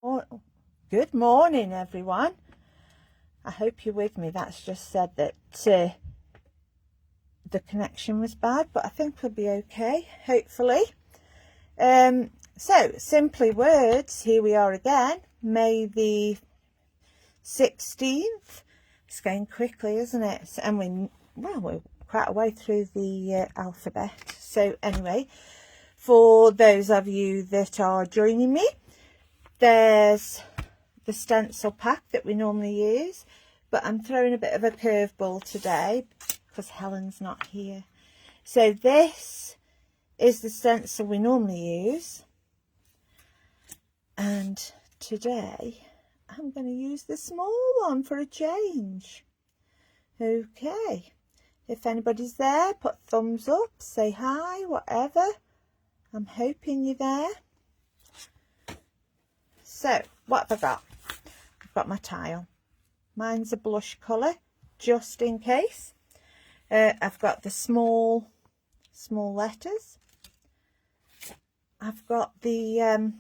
Oh, good morning, everyone. I hope you're with me. That's just said that the connection was bad, but I think we'll be okay, hopefully. So, Simply Words, here we are again, May the 16th. It's going quickly, isn't it? And we're quite a way through the alphabet. So anyway, for those of you that are joining me, there's the stencil pack that we normally use, but I'm throwing a bit of a curveball today because Helen's not here. So this is the stencil we normally use, and today I'm going to use the small one for a change. Okay, if anybody's there, put thumbs up, say hi, whatever. I'm hoping you're there. So, what have I got? I've got my tile. Mine's a blush colour, just in case. I've got the small letters. I've got the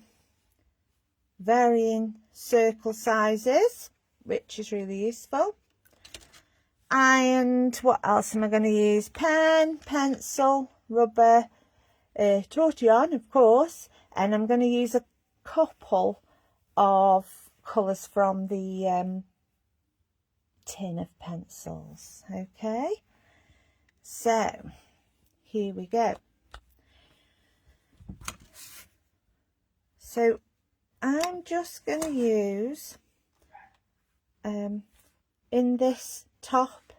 varying circle sizes, which is really useful. And what else am I going to use? Pen, pencil, rubber, tortillon, of course. And I'm going to use a couple of colours from the tin of pencils. Okay, so here we go. So I'm just going to use in this top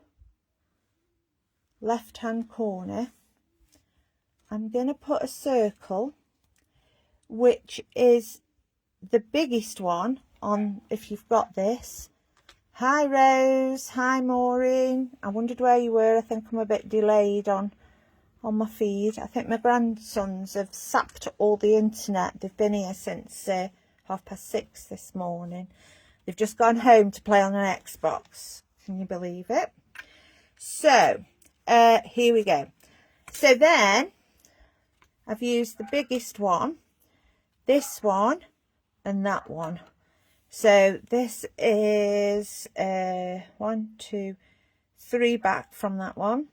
left hand corner, I'm going to put a circle, which is the biggest one on, if you've got this. Hi Rose, hi Maureen. I wondered where you were. I think I'm a bit delayed on my feed. I think my grandsons have sapped all the internet. They've been here since 6:30 this morning. They've just gone home to play on an Xbox. Can you believe it? So here we go. So then I've used the biggest one, this one, and that one. So this is 1, 2, 3 back from that one,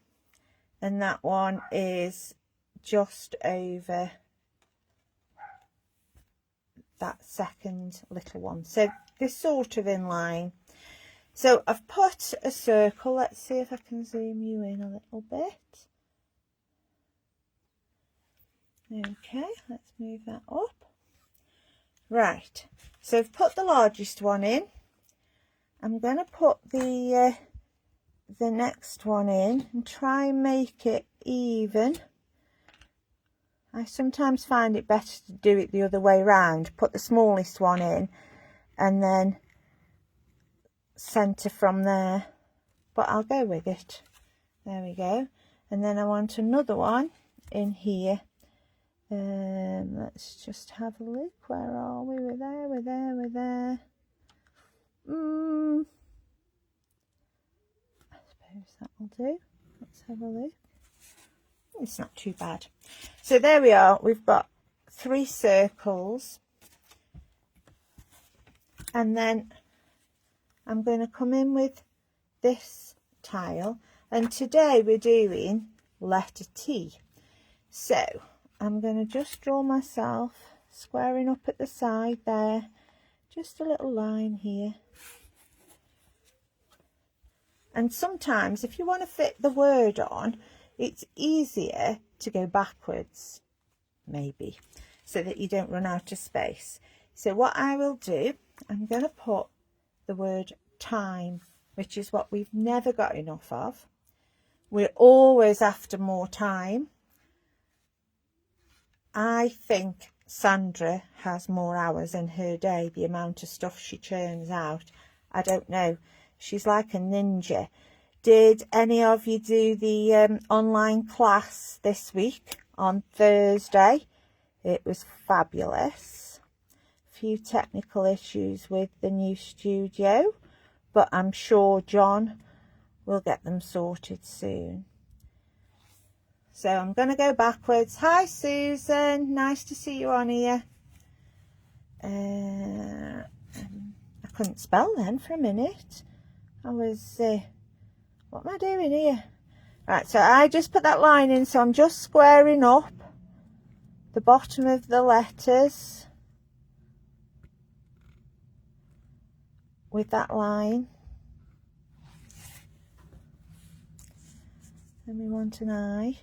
and that one is just over that second little one. So this sort of in line. So I've put a circle. Let's see if I can zoom you in a little bit. Okay, let's move that up. Right, so I've put the largest one in. I'm going to put the next one in and try and make it even. I sometimes find it better to do it the other way round. Put the smallest one in and then centre from there. But I'll go with it. There we go. And then I want another one in here. Let's just have a look. Where are we? We're there, we're there, we're there. I suppose that will do. Let's have a look. It's not too bad. So there we are. We've got 3 circles. And then I'm going to come in with this tile. And today we're doing letter T. So I'm going to just draw myself squaring up at the side there, just a little line here. And sometimes if you want to fit the word on, it's easier to go backwards, maybe, so that you don't run out of space. So what I will do, I'm going to put the word time, which is what we've never got enough of. We're always after more time. I think Sandra has more hours in her day, the amount of stuff she churns out. I don't know. She's like a ninja. Did any of you do the online class this week on Thursday? It was fabulous. A few technical issues with the new studio, but I'm sure John will get them sorted soon. So I'm going to go backwards. Hi Susan, nice to see you on here. couldn't spell then for a minute. I was, what am I doing here? Right, so I just put that line in, so I'm just squaring up the bottom of the letters with that line. Then we want an I.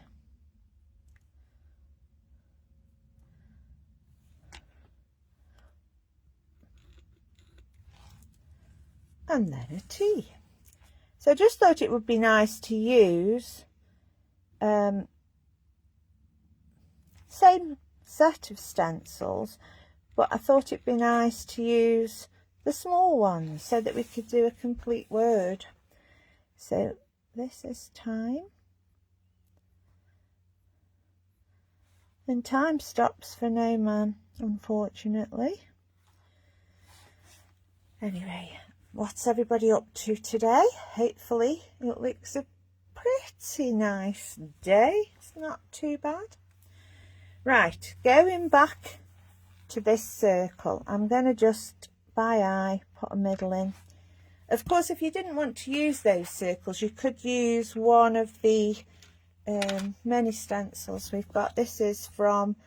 And then a T. So I just thought it would be nice to use same set of stencils, but I thought it'd be nice to use the small ones so that we could do a complete word. So this is time. And time stops for no man, unfortunately. Anyway, what's everybody up to today? Hopefully it looks a pretty nice day. It's not too bad. Right, going back to this circle, I'm going to just by eye put a middle in. Of course, if you didn't want to use those circles, you could use one of the many stencils we've got. This is from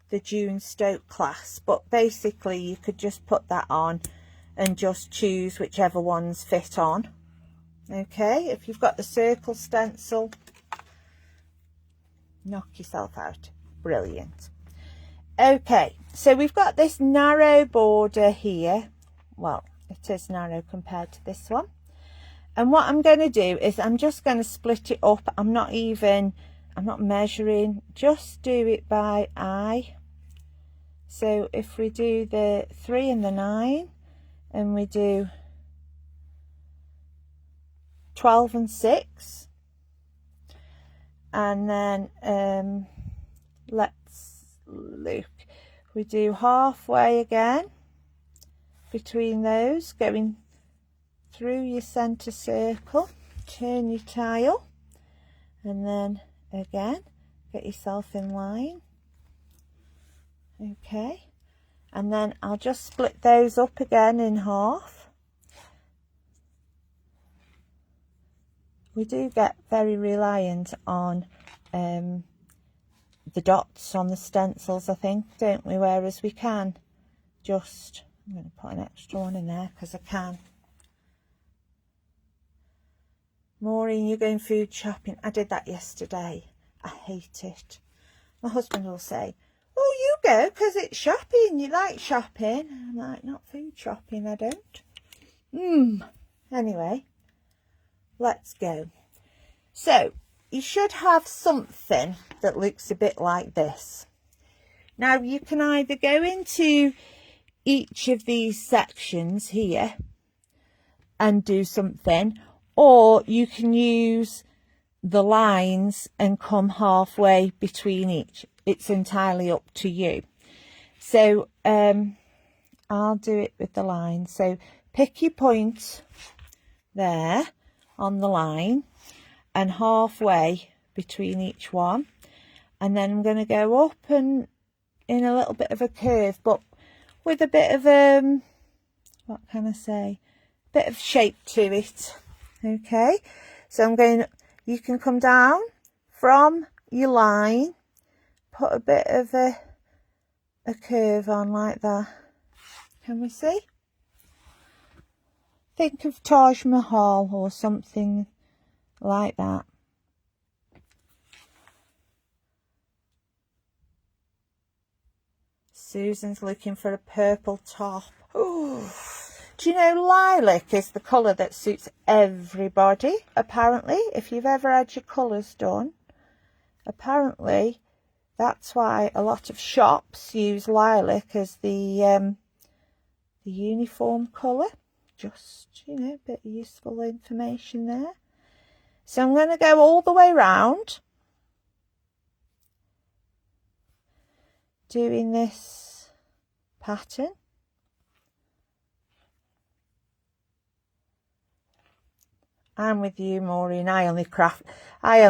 the June Stoke class, but basically you could just put that on and just choose whichever ones fit on. Okay, if you've got the circle stencil, knock yourself out. Brilliant. Okay, so we've got this narrow border here. Well, it is narrow compared to this one. And what I'm going to do is I'm just going to split it up. I'm not measuring, just do it by eye. So if we do the 3 and the 9, and we do 12 and 6, and then let's look, we do halfway again between those, going through your center circle, turn your tile, and then again get yourself in line. Okay, and then I'll just split those up again in half. We do get very reliant on the dots on the stencils, I think, don't we? Whereas we can just, I'm going to put an extra one in there because I can. Maureen, you're going food shopping. I did that yesterday. I hate it. My husband will say, oh, you go because it's shopping. You like shopping. I'm like, not food shopping, I don't. Anyway, let's go. So you should have something that looks a bit like this. Now you can either go into each of these sections here and do something, or you can use the lines and come halfway between each. It's entirely up to you. So I'll do it with the line. So pick your point there on the line and halfway between each one, and then I'm going to go up and in a little bit of a curve, but with a bit of what can I say, bit of shape to it. Okay, so I'm going, you can come down from your line, put a bit of a curve on like that. Can we see? Think of Taj Mahal or something like that. Susan's looking for a purple top. Ooh. Do you know lilac is the colour that suits everybody, apparently, if you've ever had your colours done. Apparently, that's why a lot of shops use lilac as the uniform colour. Just, you know, a bit of useful information there. So I'm going to go all the way round, doing this pattern. I'm with you, Maureen. I only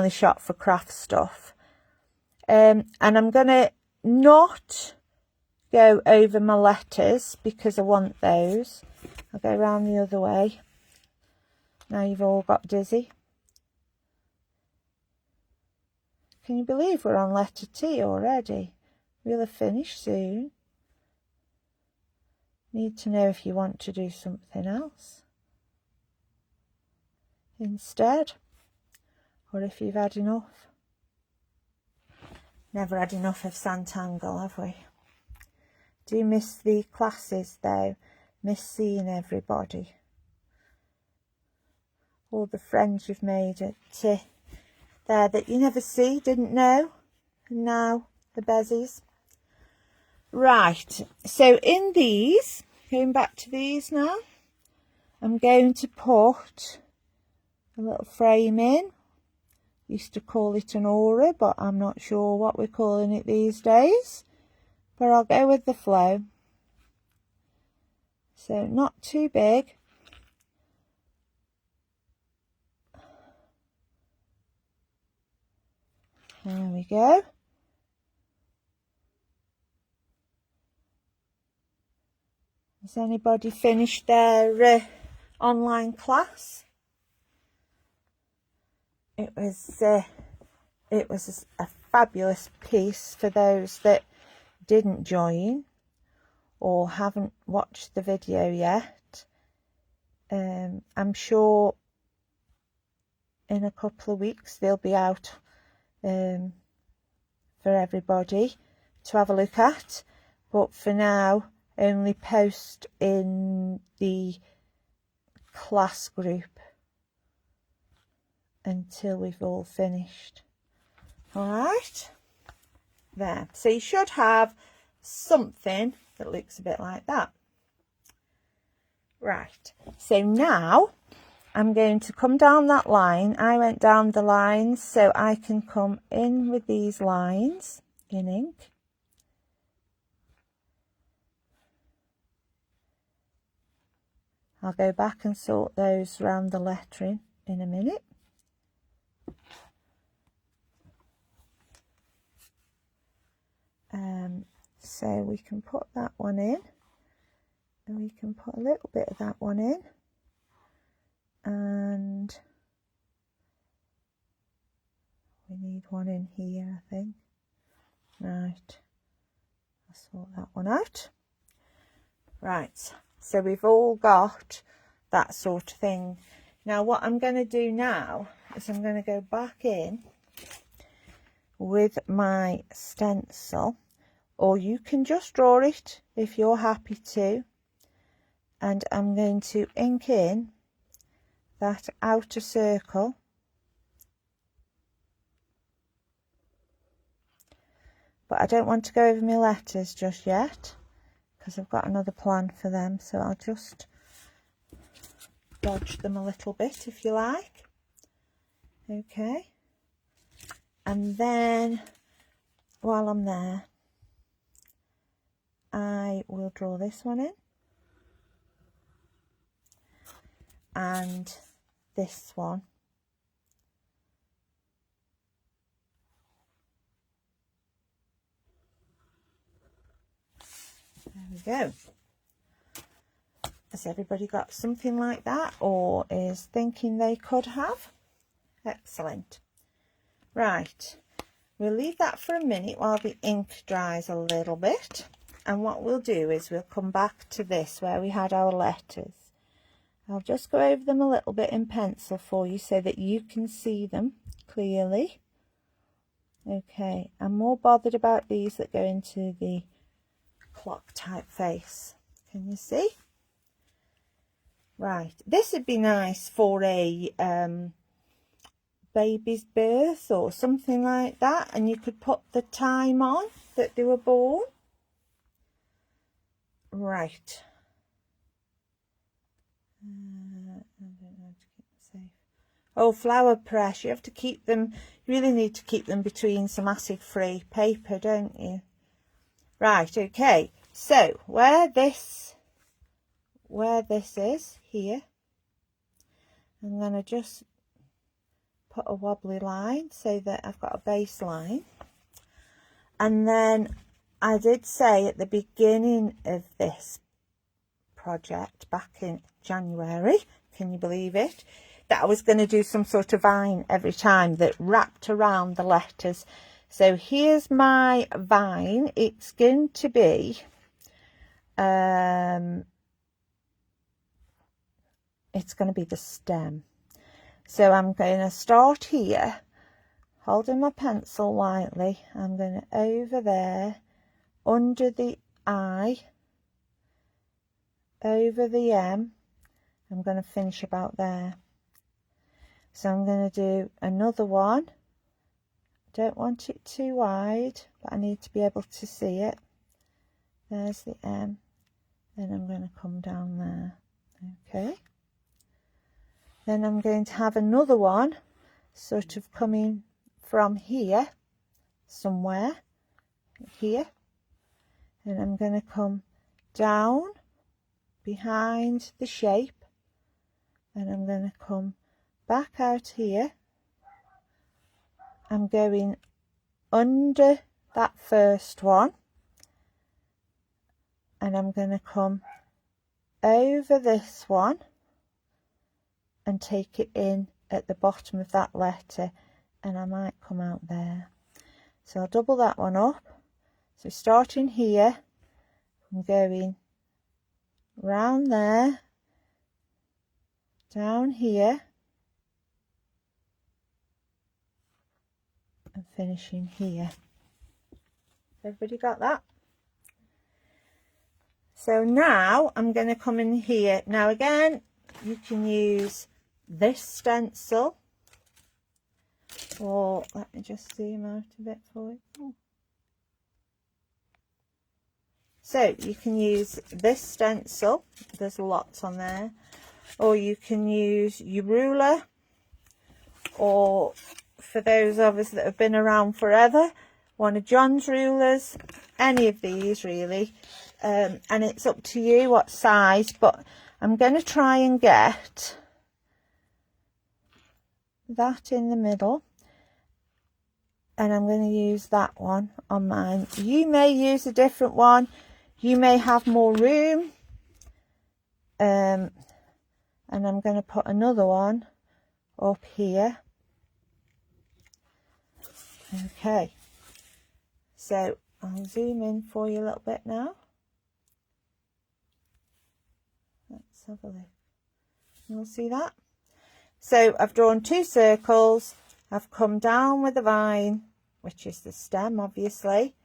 shop for craft stuff. And I'm going to not go over my letters because I want those. I'll go around the other way. Now you've all got dizzy. Can you believe we're on letter T already? We'll have finished soon. Need to know if you want to do something else instead, or if you've had enough. Never had enough of Sanntangle, have we? Do miss the classes though, miss seeing everybody. All the friends you've made at there that you never see, didn't know, and now the bezies. Right, so in these, going back to these now, I'm going to put a little frame in. Used to call it an aura, but I'm not sure what we're calling it these days. But I'll go with the flow. So not too big. There we go. Has anybody finished their online class? It was a fabulous piece for those that didn't join or haven't watched the video yet. I'm sure in a couple of weeks they'll be out for everybody to have a look at, but for now only post in the class group until we've all finished. All right, there. So you should have something that looks a bit like that. Right, so now I'm going to come down that line. I went down the lines so I can come in with these lines in ink. I'll go back and sort those around the lettering in a minute. So we can put that one in, and we can put a little bit of that one in, and we need one in here, I think. Right, I'll sort that one out. Right, so we've all got that sort of thing. Now what I'm going to do now is I'm going to go back in with my stencil, or you can just draw it if you're happy to, and I'm going to ink in that outer circle, but I don't want to go over my letters just yet because I've got another plan for them, so I'll just dodge them a little bit if you like. Okay, and then while I'm there I will draw this one in and this one. There we go. Has everybody got something like that, or is thinking they could have? Excellent. Right, we'll leave that for a minute while the ink dries a little bit, and what we'll do is we'll come back to this where we had our letters. I'll just go over them a little bit in pencil for you so that you can see them clearly. Okay, I'm more bothered about these that go into the clock typeface. Can you see? Right, this would be nice for a baby's birth or something like that, and you could put the time on that they were born. Right. I don't know how to keep them safe. Oh, flower press. You have to keep them, you really need to keep them between some acid-free paper, don't you? Right, okay. So where this is here, I'm going to just put a wobbly line so that I've got a baseline, and then I did say at the beginning of this project back in January, can you believe it, that I was going to do some sort of vine every time that wrapped around the letters. So here's my vine. It's going to be it's going to be the stem. So I'm going to start here, holding my pencil lightly. I'm going to over there, under the I, over the M. I'm going to finish about there. So I'm going to do another one. Don't want it too wide, but I need to be able to see it. There's the M. Then I'm going to come down there. Okay. Then I'm going to have another one sort of coming from here, somewhere here. And I'm going to come down behind the shape. And I'm going to come back out here. I'm going under that first one. And I'm going to come over this one and take it in at the bottom of that letter, and I might come out there. So I'll double that one up. So starting here, I'm going round there, down here, and finishing here. Everybody got that? So now I'm going to come in here. Now again, you can use this stencil, or let me just zoom out a bit for you. So you can use this stencil, there's lots on there, or you can use your ruler, or for those of us that have been around forever, one of John's rulers, any of these really, and it's up to you what size, but I'm going to try and get that in the middle, and I'm going to use that one on mine. You may use a different one, you may have more room, and I'm going to put another one up here. Okay, so I'll zoom in for you a little bit now. Let's have a look. You'll see that. So I've drawn 2 circles. I've come down with the vine, which is the stem, obviously,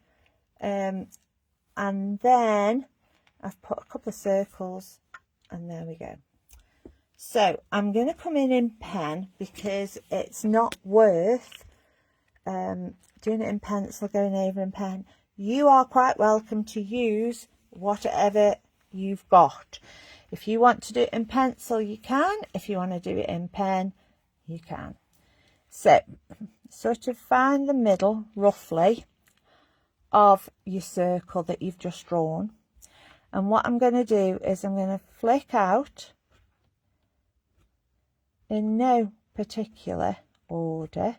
and then I've put a couple of circles, and there we go. So I'm going to come in pen, because it's not worth doing it in pencil, going over in pen. You are quite welcome to use whatever you've got. If you want to do it in pencil, you can. If you want to do it in pen, you can. So sort of find the middle roughly of your circle that you've just drawn, and what I'm going to do is I'm going to flick out in no particular order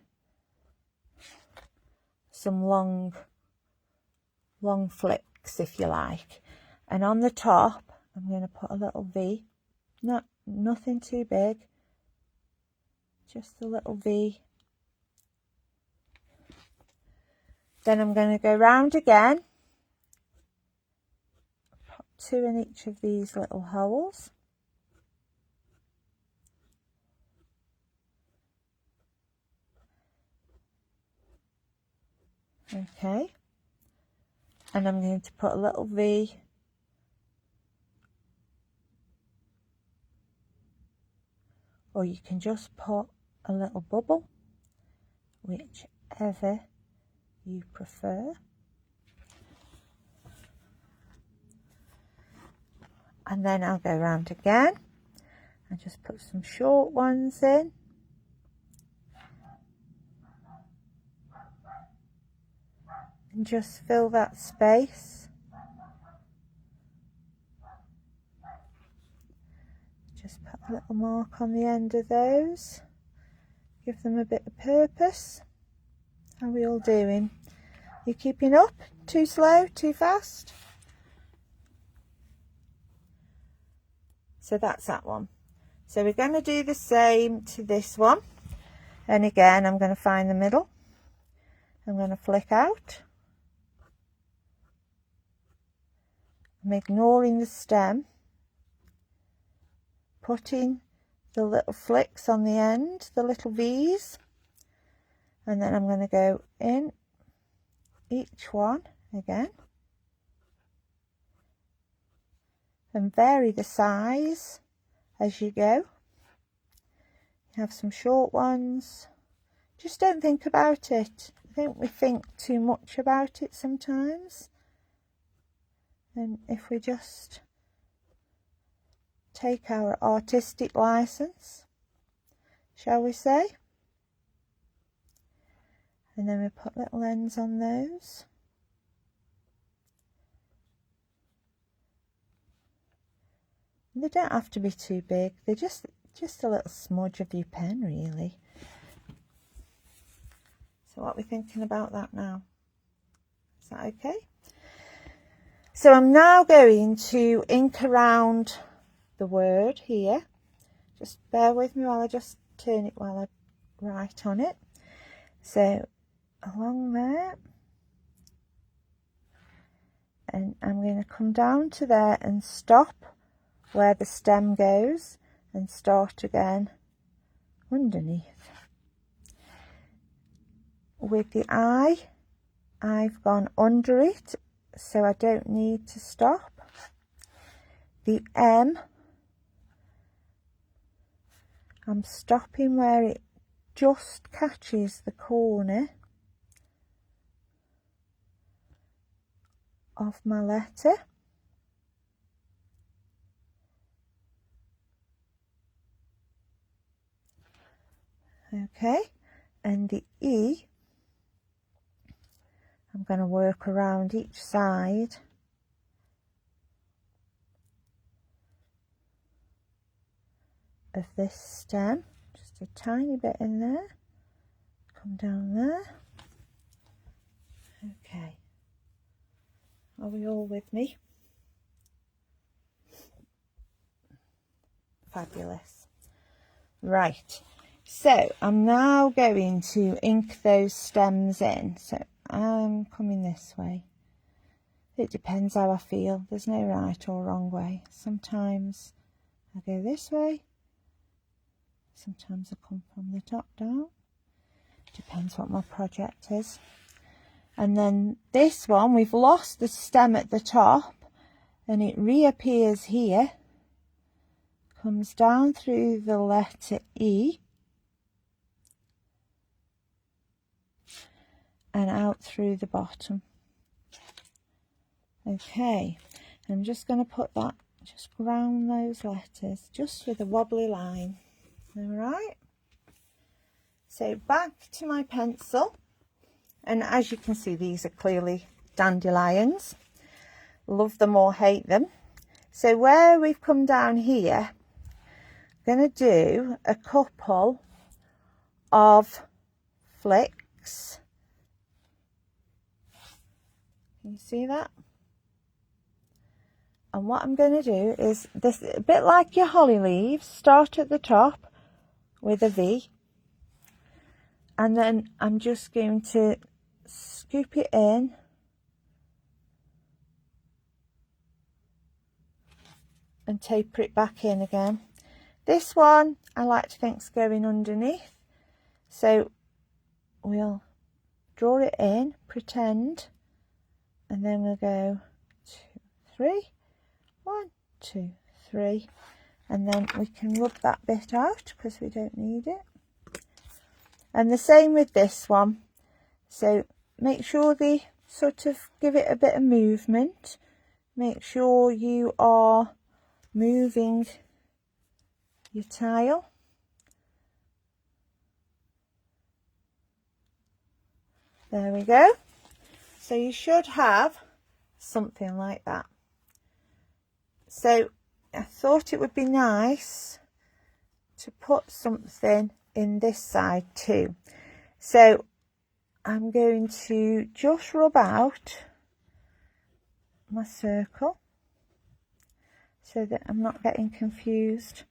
some long flicks, if you like, and on the top I'm going to put a little V, nothing too big, just a little V. Then I'm going to go round again, put 2 in each of these little holes. Okay, and I'm going to put a little V or you can just put a little bubble, whichever you prefer. And then I'll go round again and just put some short ones in. And just fill that space. Just put a little mark on the end of those. Give them a bit of purpose. How are we all doing? You keeping up? Too slow? Too fast? So that's that one. So we're going to do the same to this one. And again, I'm going to find the middle. I'm going to flick out. I'm ignoring the stem. Putting the little flicks on the end, the little V's. And then I'm going to go in each one again. And vary the size as you go. You have some short ones. Just don't think about it. I think we think too much about it sometimes. And if we just take our artistic license, shall we say? And then we put little ends on those. They don't have to be too big. They're just a little smudge of your pen, really. So what are we thinking about that now? Is that okay? So I'm now going to ink around the word here. Just bear with me while I just turn it while I write on it. So along there. And I'm going to come down to there and stop where the stem goes and start again underneath. With the I, I've gone under it, so I don't need to stop. The M, I'm stopping where it just catches the corner of my letter. Okay, and the E, I'm going to work around each side of this stem, just a tiny bit in there, come down there. Okay, are we all with me? Fabulous. Right, so I'm now going to ink those stems in. So I'm coming this way. It depends how I feel. There's no right or wrong way. Sometimes I go this way. Sometimes I come from the top down. Depends what my project is. And then this one, we've lost the stem at the top and it reappears here. Comes down through the letter E and out through the bottom. Okay, I'm just going to put that, just ground those letters just with a wobbly line. All right, so back to my pencil, and as you can see, these are clearly dandelions. Love them or hate them. So where we've come down here, I'm going to do a couple of flicks. Can you see that? And what I'm going to do is this, a bit like your holly leaves, start at the top with a V, and then I'm just going to scoop it in and taper it back in again. This one I like to think's going underneath, so we'll draw it in, pretend, and then we'll go 2, 3, 1, 2, 3, and then we can rub that bit out because we don't need it. And the same with this one. So make sure they sort of give it a bit of movement. Make sure you are moving your tile. There we go. So you should have something like that. So I thought it would be nice to put something in this side too. So I'm going to just rub out my circle so that I'm not getting confused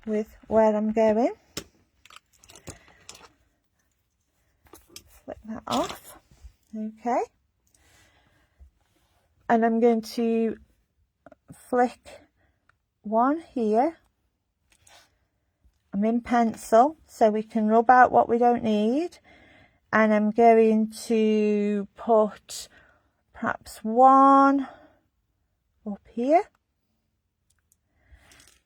with where I'm going. Flip that off. Okay. And I'm going to flick one here. I'm in pencil so we can rub out what we don't need, and I'm going to put perhaps one up here,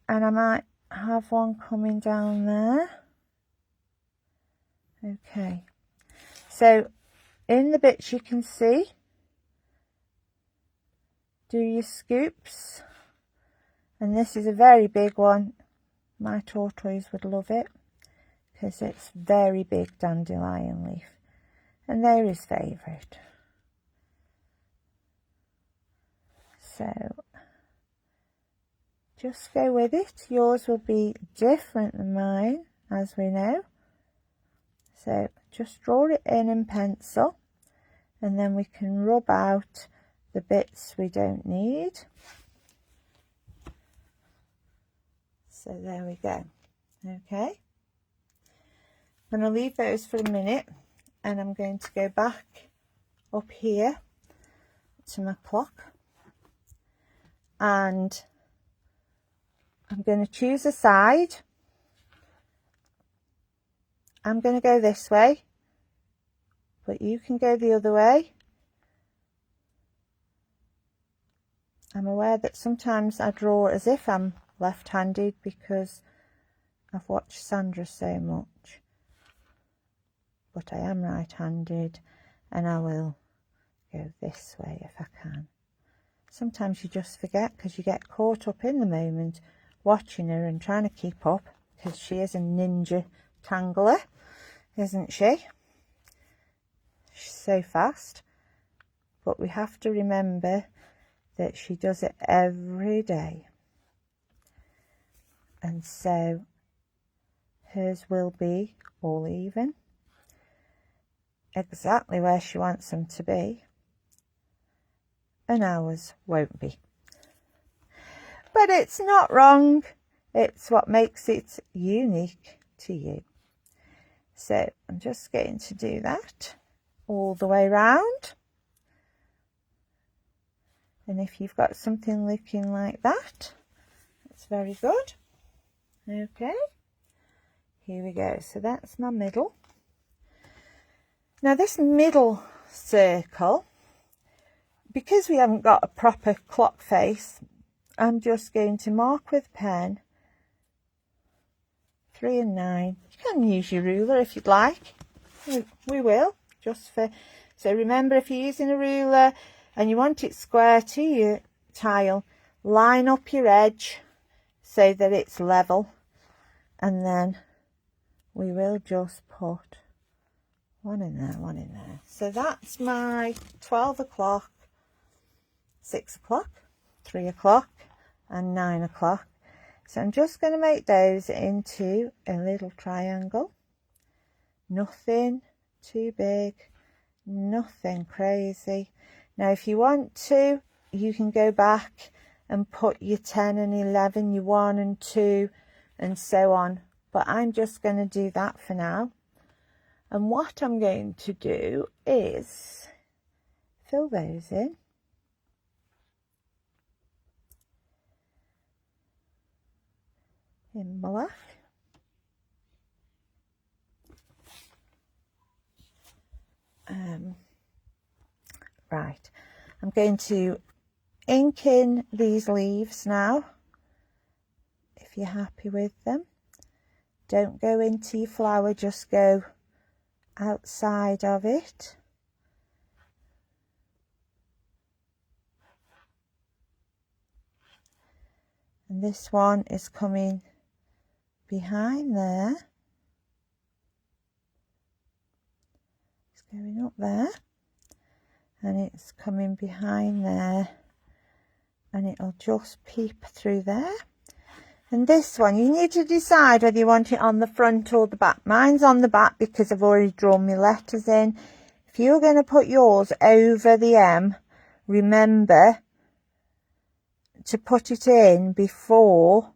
and I might have one coming down there. Okay, so in the bits you can see, do your scoops, and this is a very big one. My tortoise would love it because it's very big dandelion leaf, and they're his favourite. So just go with it. Yours will be different than mine, as we know. So just draw it in pencil, and then we can rub out the bits we don't need. So there we go. Okay, I'm going to leave those for a minute, and I'm going to go back up here to my clock, and I'm going to choose a side. I'm going to go this way, but you can go the other way. I'm aware that sometimes I draw as if I'm left-handed because I've watched Sandra so much, but I am right-handed, and I will go this way if I can. Sometimes you just forget because you get caught up in the moment watching her and trying to keep up, because she is a ninja tangler, isn't she? She's so fast, but we have to remember that she does it every day, and so hers will be all even, exactly where she wants them to be, and ours won't be. But it's not wrong, it's what makes it unique to you. So I'm just going to do that all the way round. And if you've got something looking like that, it's very good. Okay, here we go. So that's my middle. Now this middle circle, because we haven't got a proper clock face, I'm just going to mark with pen 3 and 9. You can use your ruler if you'd like. We will, just for, so remember, if you're using a ruler and you want it square to your tile, line up your edge so that it's level, and then we will just put one in there, one in there. So that's my 12 o'clock, 6 o'clock, 3 o'clock and 9 o'clock. So I'm just going to make those into a little triangle. Nothing too big, nothing crazy. Now if you want to, you can go back and put your 10 and 11, your 1 and 2 and so on, but I'm just going to do that for now. And what I'm going to do is fill those in. In black. Right, I'm going to ink in these leaves now, if you're happy with them. Don't go into your flower, just go outside of it. And this one is coming behind there. It's going up there, and it's coming behind there, and it'll just peep through there. And this one, you need to decide whether you want it on the front or the back. Mine's on the back because I've already drawn my letters in. If you're going to put yours over the M, remember to put it in before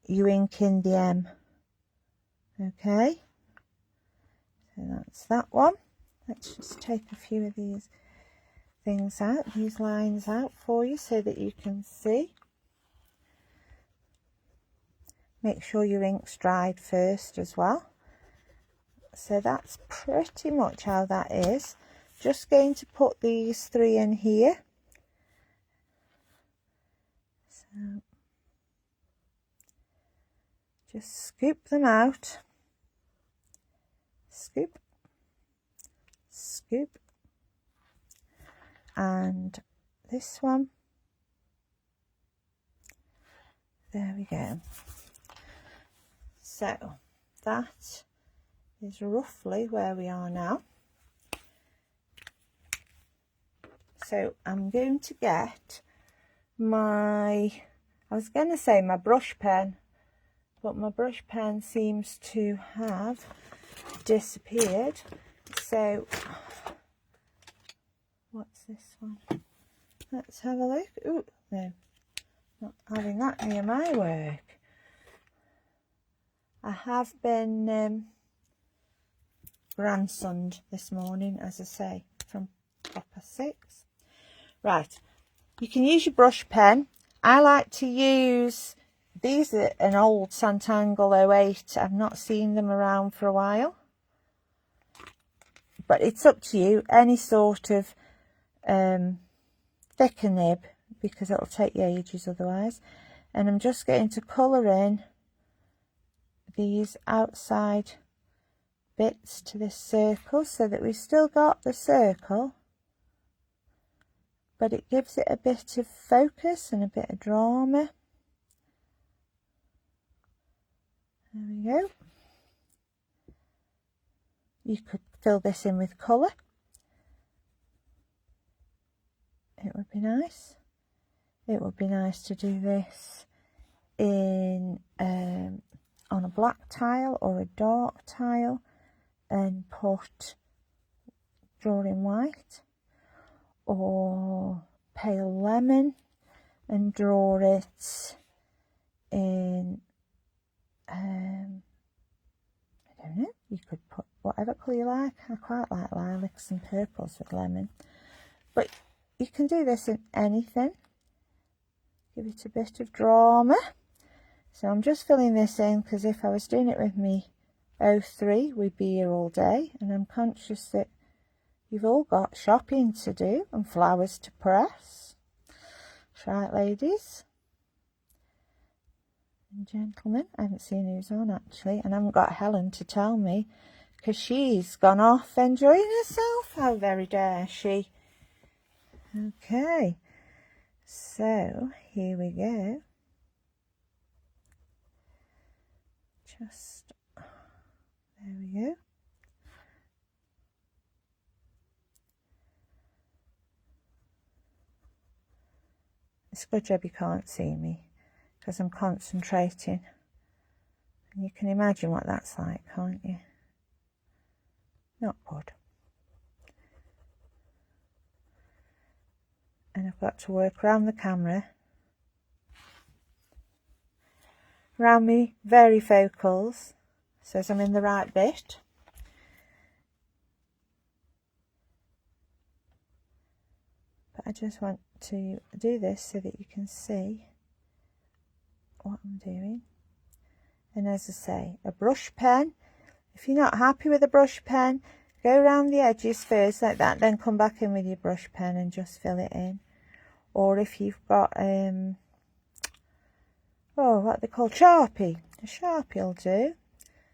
you ink in the M. Okay, so that's that one. Let's just take a few of these things out, these lines out for you so that you can see. Make sure your ink's dried first as well. So that's pretty much how that is. Just going to put these three in here. So just scoop them out. Scoop, scoop, and this one. There we go. So that is roughly where we are now. So I'm going to get my, I was going to say my brush pen, but my brush pen seems to have disappeared. So what's this one? Let's have a look. Oh no, not having that near my work. I have been grandsoned this morning, as I say, from 6:30. Right, you can use your brush pen. I like to use, these are an old Sant'Angelo 08. I've not seen them around for a while. But it's up to you, any sort of thicker nib, because it'll take you ages otherwise. And I'm just going to colour in these outside bits to this circle so that we've still got the circle, but it gives it a bit of focus and a bit of drama. There we go. You could fill this in with colour. It would be nice. It would be nice to do this in on a black tile or a dark tile and draw in white, or pale lemon and draw it in I don't know, you could put whatever colour you like. I quite like lilacs and purples with lemon, but you can do this in anything. Give it a bit of drama. So I'm just filling this in because if I was doing it with me 03, we'd be here all day, and I'm conscious that you've all got shopping to do and flowers to press. That's right, ladies and gentlemen. I haven't seen who's on actually, and I haven't got Helen to tell me because she's gone off enjoying herself. How very dare she? Okay, so here we go. Just there we go. It's a good job you can't see me because I'm concentrating, and you can imagine what that's like, can't you? Not good. And I've got to work around the camera, around me varifocals, so as I'm in the right bit. But I just want to do this so that you can see what I'm doing. And as I say, a brush pen. If you're not happy with a brush pen, go around the edges first like that, then come back in with your brush pen and just fill it in. Or if you've got what they call Sharpie, a Sharpie will do.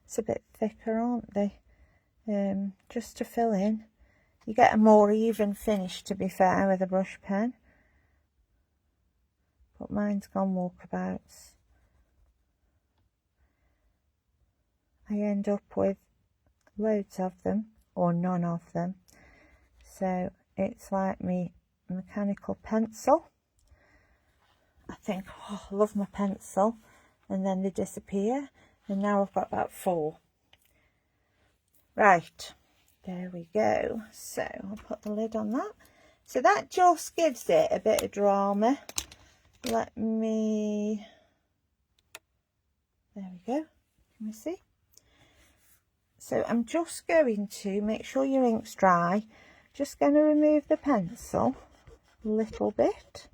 It's a bit thicker, aren't they? Just to fill in. You get a more even finish, to be fair, with a brush pen. But mine's gone walkabouts. I end up with loads of them or none of them. So it's like me mechanical pencil. I think, oh, I love my pencil. and then they disappear, and now I've got about 4. Right, there we go. So I'll put the lid on that. So that just gives it a bit of drama. Let me, there we go. Can we see? So I'm just going to make sure your ink's dry. Just going to remove the pencil a little bit.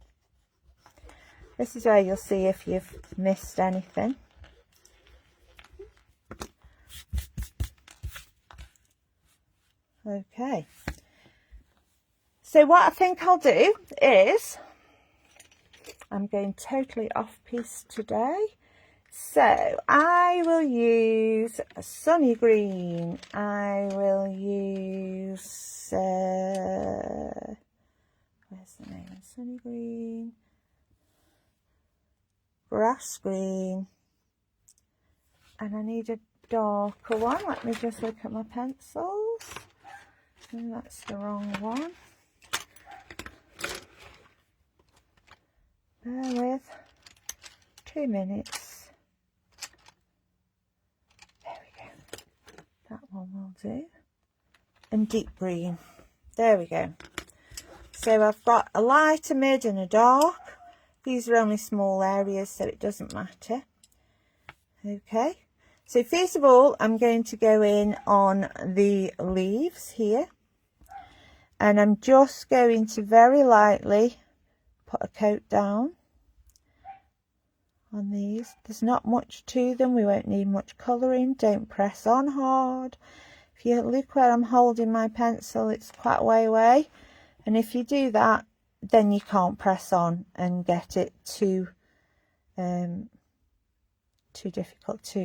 This is where you'll see if you've missed anything. Okay. So what I think I'll do is, I'm going totally off piece today. So I will use a Sunny Green. I will use, where's the name? Sunny Green. Grass Green. And I need a darker one. Let me just look at my pencils. And that's the wrong one. Bear with. 2 minutes. There we go. That one will do. And deep green. There we go. So I've got a light, a mid and a dark. These are only small areas, so it doesn't matter. Okay. So first of all, I'm going to go in on the leaves here. And I'm just going to very lightly put a coat down on these. There's not much to them. We won't need much colouring. Don't press on hard. If you look where I'm holding my pencil, it's quite a way away. And if you do that, then you can't press on and get it too difficult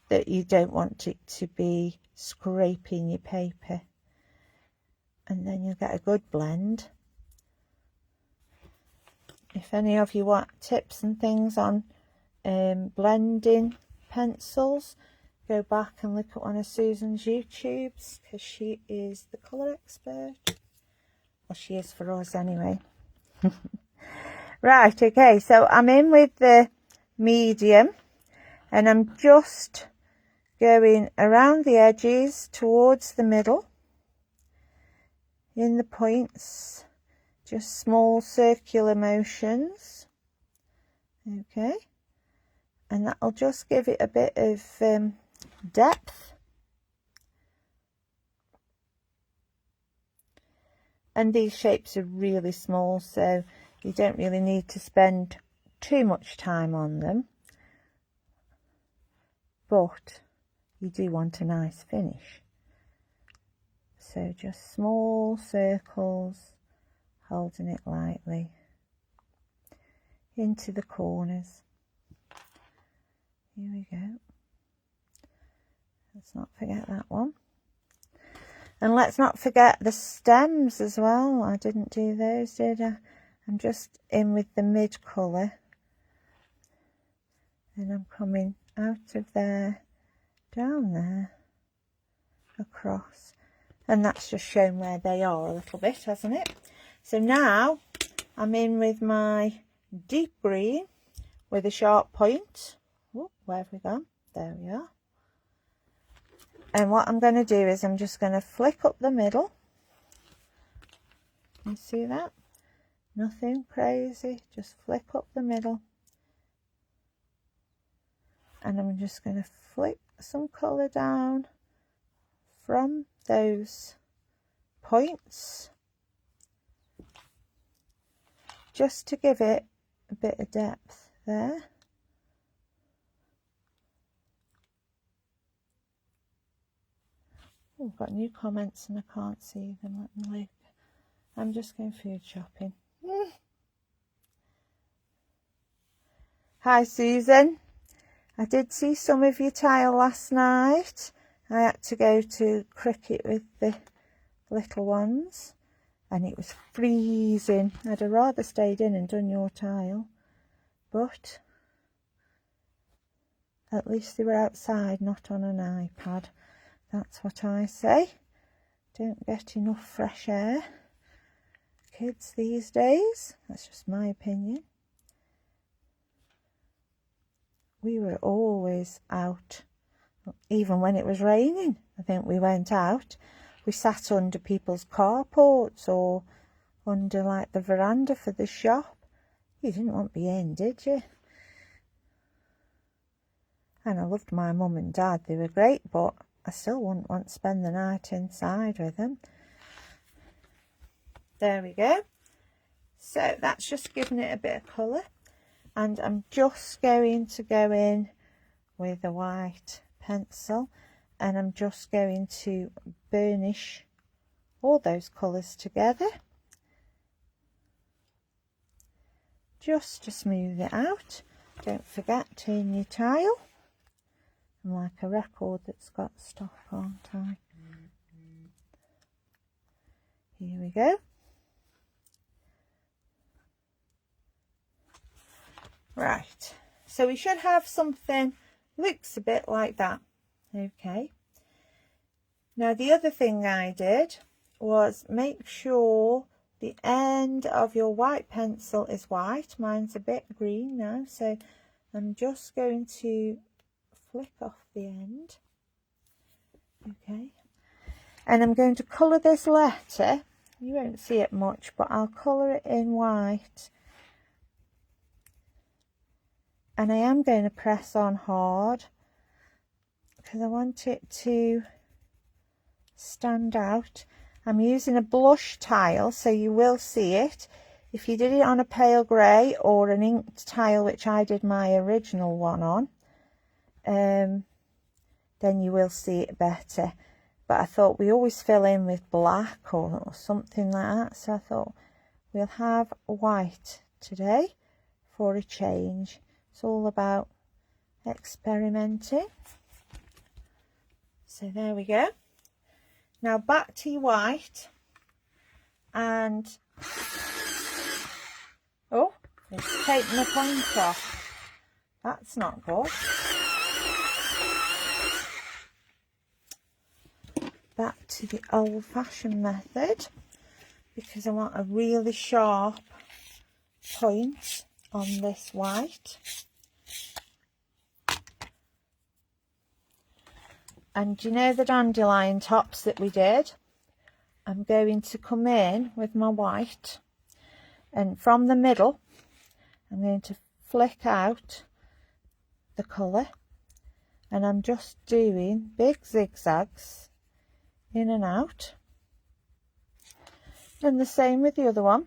that you don't want it to be scraping your paper. And then you'll get a good blend. If any of you want tips and things on blending pencils, go back and look at one of Susan's YouTubes, because she is the colour expert. Well, she is for us anyway. Right, okay, so I'm in with the medium, and I'm just going around the edges towards the middle. In the points, just small circular motions. Okay, and that'll just give it a bit of depth. And these shapes are really small, so you don't really need to spend too much time on them, but you do want a nice finish. So just small circles, holding it lightly into the corners. Here we go. Let's not forget that one. And let's not forget the stems as well. I didn't do those, did I? I'm just in with the mid colour. And I'm coming out of there, down there, across. And that's just shown where they are a little bit, hasn't it? So now I'm in with my deep green with a sharp point. Oh, where have we gone? There we are. And what I'm going to do is I'm just going to flick up the middle. You see that? Nothing crazy, just flick up the middle. And I'm just going to flick some colour down from those points, just to give it a bit of depth there. Oh, I've got new comments and I can't see them. Let me look. I'm just going food shopping. Hi Susan, I did see some of your tile last night. I had to go to cricket with the little ones and it was freezing. I'd have rather stayed in and done your tile, but at least they were outside, not on an iPad. That's what I say. Don't get enough fresh air, kids these days. That's just my opinion. we were always out, even when it was raining. I think we went out. We sat under people's carports or under like the veranda for the shop. You didn't want to be in, did you? And I loved my mum and dad. They were great, but I still wouldn't want to spend the night inside with them. There we go. So that's just giving it a bit of colour. And I'm just going to go in with a white pencil, and I'm just going to burnish all those colours together, just to smooth it out. Don't forget, turn your tile. I'm like a record that's got stop, aren't I? Here we go. Right, so we should have something looks a bit like that. Okay. Now the other thing I did was make sure the end of your white pencil is white. Mine's a bit green now, so I'm just going to flick off the end. Okay. And I'm going to colour this letter. You won't see it much, but I'll colour it in white. And I am going to press on hard because I want it to stand out. I'm using a blush tile, so you will see it. If you did it on a pale grey or an inked tile, which I did my original one on, then you will see it better. But I thought we always fill in with black or something like that, so I thought we'll have white today for a change. It's all about experimenting. So there we go. Now back to your white, and oh, it's taken the point off. That's not good. Back to the old-fashioned method, because I want a really sharp point on this white. And you know the dandelion tops that we did? I'm going to come in with my white, and from the middle I'm going to flick out the colour, and I'm just doing big zigzags in and out, and the same with the other one.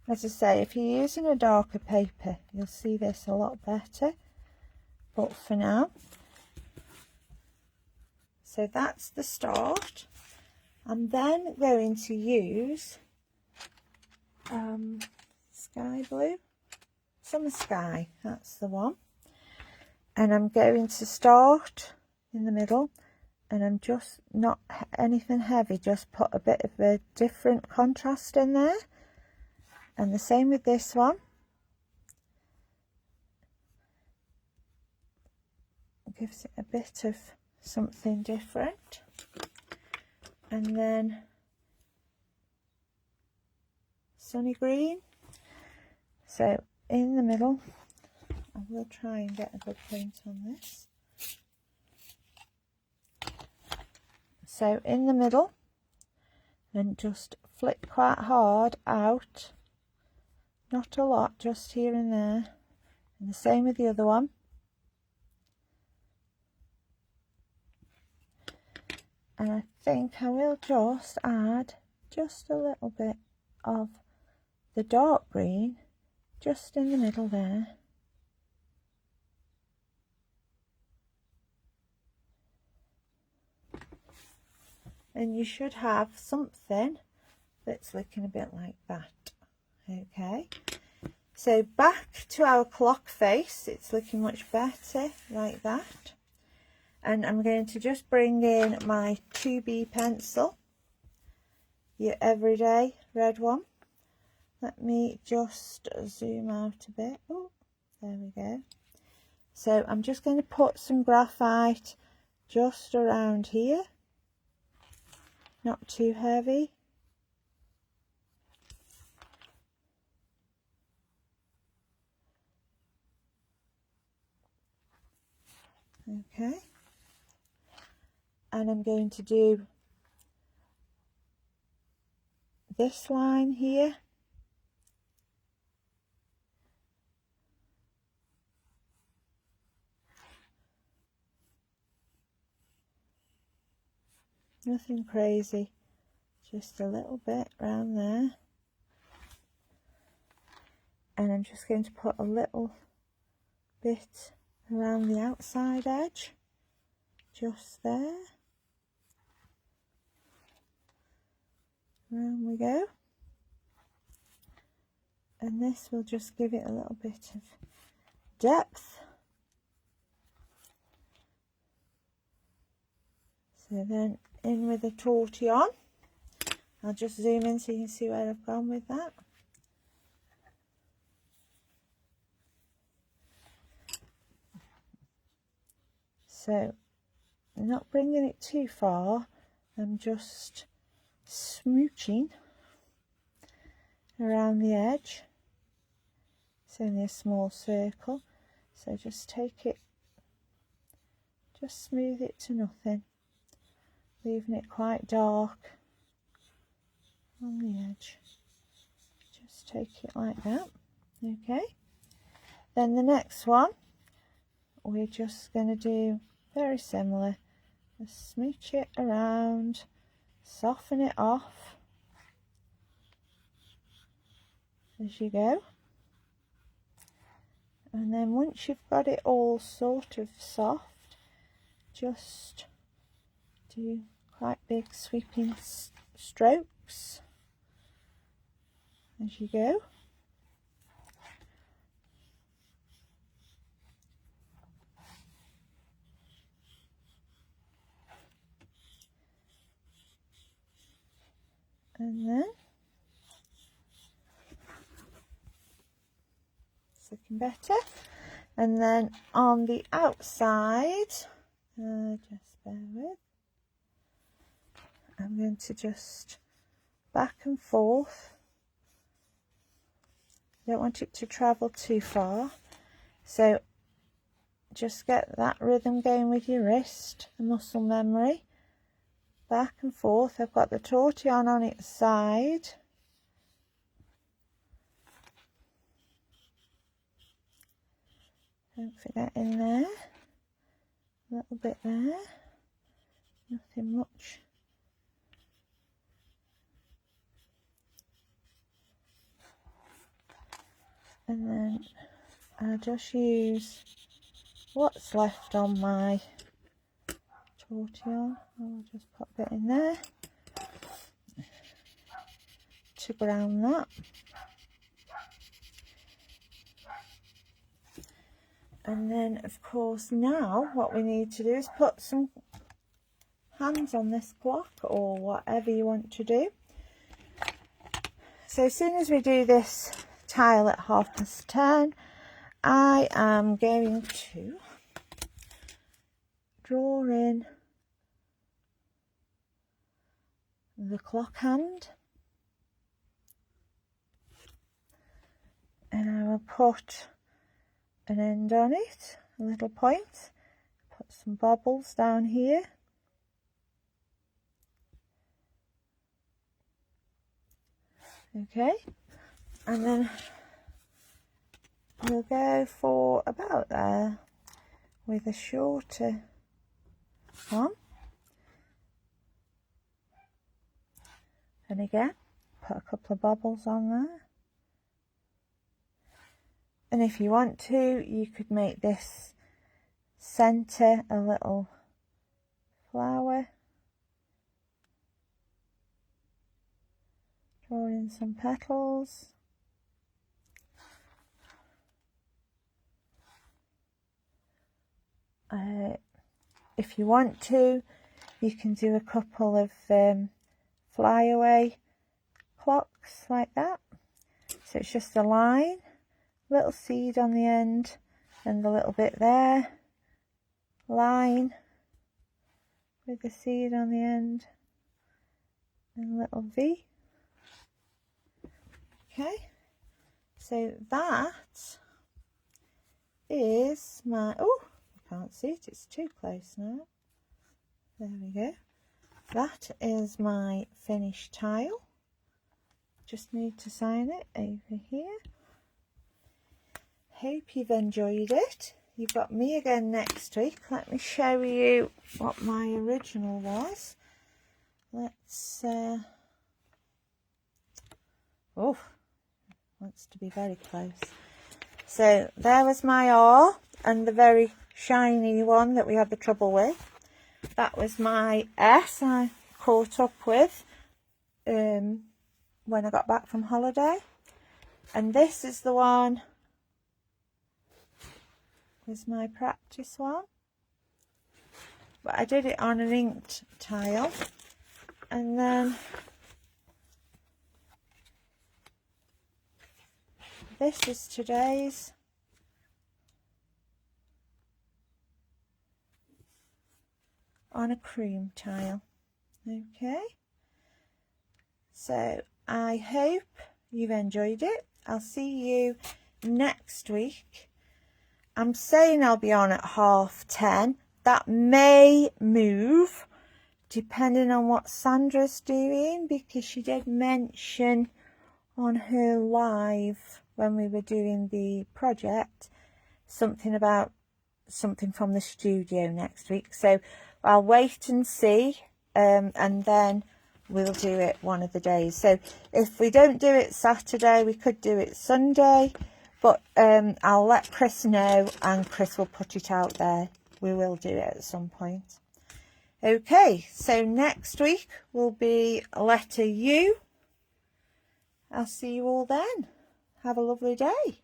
As I say, if you're using a darker paper, you'll see this a lot better. But for now, so that's the start. I'm then going to use sky blue, summer sky, that's the one. And I'm going to start in the middle, and I'm just not anything heavy, just put a bit of a different contrast in there. And the same with this one. Gives it a bit of something different. And then sunny green. So in the middle, I will try and get a good point on this. So in the middle, and just flick quite hard out, not a lot, just here and there. And the same with the other one. And I think I will just add just a little bit of the dark green just in the middle there. And you should have something that's looking a bit like that. Okay, so back to our clock face. It's looking much better like that. And I'm going to just bring in my 2B pencil, your everyday red one. Let me just zoom out a bit. Oh, there we go. So I'm just going to put some graphite just around here, not too heavy. Okay, and I'm going to do this line here, nothing crazy, just a little bit around there, and I'm just going to put a little bit around the outside edge, just there. Around we go, and this will just give it a little bit of depth. So then in with the tortillon. I'll just zoom in so you can see where I've gone with that. So not bringing it too far, I'm just smooching around the edge. It's only a small circle, so just take it, just smooth it to nothing, leaving it quite dark on the edge. Just take it like that. Okay, then the next one we're just going to do very similar. Just smooch it around, soften it off as you go, and then once you've got it all sort of soft, just do quite big sweeping strokes as you go. And then it's looking better. And then on the outside, just bear with, I'm going to just back and forth. Don't want it to travel too far, so just get that rhythm going with your wrist, the muscle memory. Back and forth. I've got the tortillon on its side. Don't forget in there, a little bit there, nothing much. And then I'll just use what's left on my tortillon. I'll just pop it in there to brown that. And then of course now what we need to do is put some hands on this block or whatever you want to do. So as soon as we do this tile at 10:30, I am going to draw in the clock hand, and I will put an end on it, a little point, put some bobbles down here, okay, and then we'll go for about there with a shorter one, and again put a couple of bobbles on there. And if you want to, you could make this centre a little flower, draw in some petals. If you want to, you can do a couple of flyaway clocks like that. So it's just a line, little seed on the end, and a little bit there, line with the seed on the end, and a little V. Okay, so that is my, oh, can't see it, it's too close now. There we go. That is my finished tile. Just need to sign it over here. Hope you've enjoyed it. You've got me again next week. Let me show you what my original was. Let's oh, wants to be very close. So there was my R and the very shiny one that we had the trouble with. That was my S I caught up with when I got back from holiday. And this is the one, is my practice one. But I did it on an inked tile. And then this is today's. On a cream tile. Okay. So I hope you've enjoyed it. I'll see you next week. I'm saying I'll be on at 10:30. That may move depending on what Sandra's doing, because she did mention on her live when we were doing the project something about something from the studio next week. So I'll wait and see, and then we'll do it one of the days. So if we don't do it Saturday, we could do it Sunday, but I'll let Chris know and Chris will put it out there. We will do it at some point. Okay, so next week will be letter U. I'll see you all then. Have a lovely day.